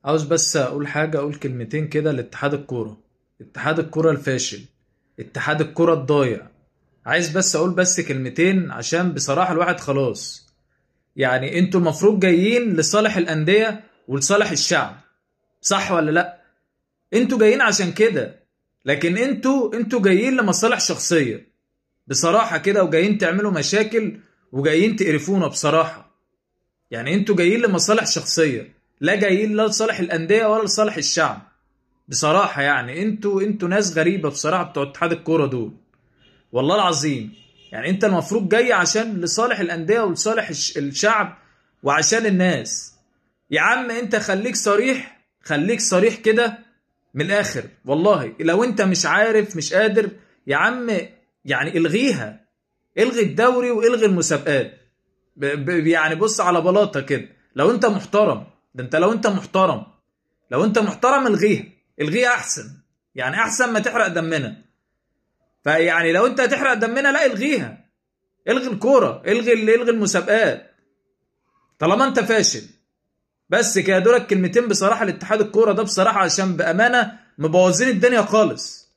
عاوز بس اقول حاجة، اقول كلمتين كده لاتحاد الكورة. اتحاد الكورة الفاشل، اتحاد الكورة الضايع. عايز بس اقول بس كلمتين عشان بصراحة الواحد خلاص. يعني انتوا المفروض جايين لصالح الأندية ولصالح الشعب، صح ولا لا؟ انتوا جايين عشان كده. لكن انتوا جايين لمصالح شخصية بصراحة كده، وجايين تعملوا مشاكل وجايين تقرفونا بصراحة. يعني انتوا جايين لمصالح شخصية، لا جايين لا لصالح الأندية ولا لصالح الشعب. بصراحة يعني انتوا ناس غريبة بصراحة بتوع اتحاد الكورة دول، والله العظيم. يعني انت المفروض جاي عشان لصالح الأندية ولصالح الشعب وعشان الناس. يا عم انت خليك صريح، خليك صريح كده من الآخر. والله لو انت مش عارف مش قادر يا عم، يعني الغيها. الغي الدوري والغي المسابقات. يعني بص على بلاطة كده. لو انت محترم، ده انت لو انت محترم، لو انت محترم الغيها. الغيها احسن، يعني احسن ما تحرق دمنا. فيعني لو انت هتحرق دمنا لا الغيها. الغي الكوره، الغي المسابقات طالما انت فاشل. بس كده دولك كلمتين بصراحه لاتحاد الكوره ده بصراحه، عشان بامانه مبوظين الدنيا خالص.